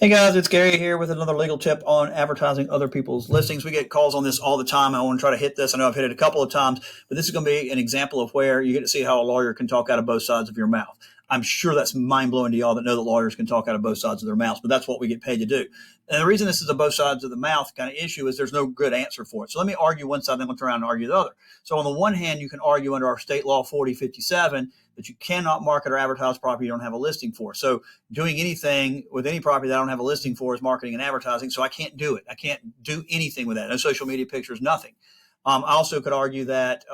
Hey guys, it's Gary here with another legal tip on advertising other people's listings. We get calls on this all the time. I want to try to hit this. I know I've hit it a couple of times, but this is going to be an example of where you get to see how a lawyer can talk out of both sides of your mouth. I'm sure that's mind blowing to y'all that know that lawyers can talk out of both sides of their mouths, but that's what we get paid to do. And the reason this is a both sides of the mouth kind of issue is there's no good answer for it. So let me argue one side, then we'll turn around and argue the other. So on the one hand, you can argue under our state law 4057 that you cannot market or advertise property you don't have a listing for. So doing anything with any property that I don't have a listing for is marketing and advertising. So I can't do it. I can't do anything with that. No social media pictures, nothing. I also could argue that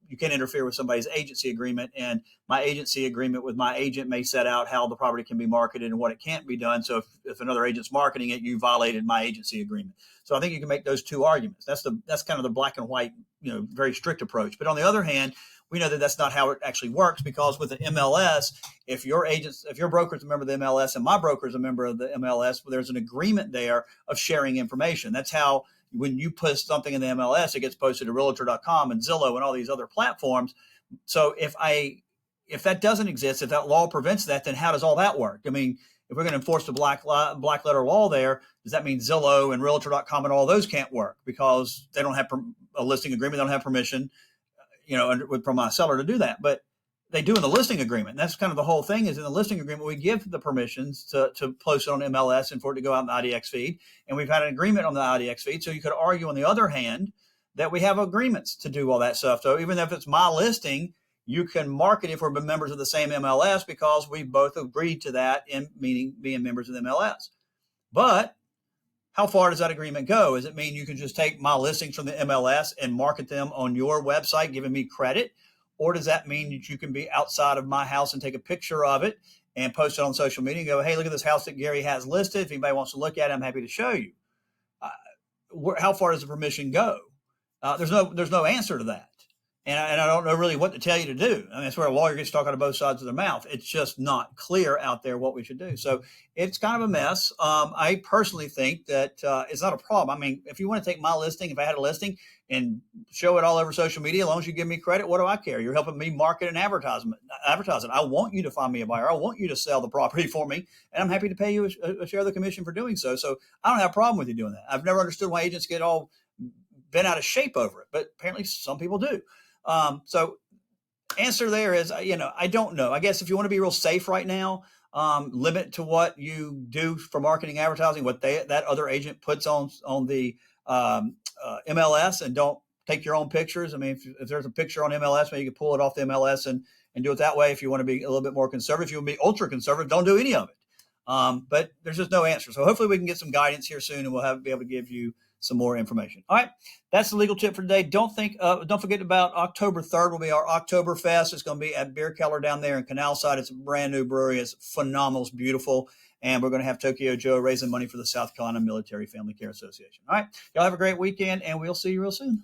you can't interfere with somebody's agency agreement, and my agency agreement with my agent may set out how the property can be marketed and what it can't be done. So if another agent's marketing it, you violated my agency agreement. So I think you can make those two arguments. That's kind of the black and white, very strict approach. But on the other hand, we know that that's not how it actually works, because with the MLS, if your broker is a member of the MLS and my broker is a member of the MLS, well, there's an agreement there of sharing information. That's how when you post something in the MLS, it gets posted to realtor.com and Zillow and all these other platforms. So if that doesn't exist, if that law prevents that, then how does all that work? I mean, if we're going to enforce the black letter law there, does that mean Zillow and realtor.com and all those can't work because they don't have a listing agreement, they don't have permission, from my seller to do that? But they do in the listing agreement. And that's kind of the whole thing, is in the listing agreement, we give the permissions to post it on MLS and for it to go out in the IDX feed. And we've had an agreement on the IDX feed. So you could argue on the other hand that we have agreements to do all that stuff. So even if it's my listing, you can market if we're members of the same MLS, because we both agreed to that, in meaning being members of the MLS. But how far does that agreement go? Does it mean you can just take my listings from the MLS and market them on your website, giving me credit? Or does that mean that you can be outside of my house and take a picture of it and post it on social media and go, hey, look at this house that Gary has listed. If anybody wants to look at it, I'm happy to show you. How far does the permission go? There's no answer to that. And I don't know really what to tell you to do. I mean, that's where a lawyer gets talking out of both sides of their mouth. It's just not clear out there what we should do. So it's kind of a mess. I personally think that it's not a problem. I mean, if you want to take my listing, if I had a listing and show it all over social media, as long as you give me credit, what do I care? You're helping me market and advertise it. I want you to find me a buyer. I want you to sell the property for me, and I'm happy to pay you a share of the commission for doing so. So I don't have a problem with you doing that. I've never understood why agents get all bent out of shape over it, but apparently some people do. So answer there is, I don't know. I guess if you want to be real safe right now, limit to what you do for marketing, advertising, what that other agent puts on the MLS, and don't take your own pictures. I mean, if there's a picture on MLS, maybe you can pull it off the MLS and do it that way. If you want to be a little bit more conservative, if you want to be ultra conservative, don't do any of it. But there's just no answer. So hopefully we can get some guidance here soon, and we'll be able to give you some more information. All right, that's the legal tip for today. Don't forget about October 3rd will be our Oktoberfest. It's going to be at Beer Keller down there in Canalside. It's a brand new brewery. It's phenomenal. It's beautiful. And we're going to have Tokyo Joe raising money for the South Carolina Military Family Care Association. All right, y'all have a great weekend, and we'll see you real soon.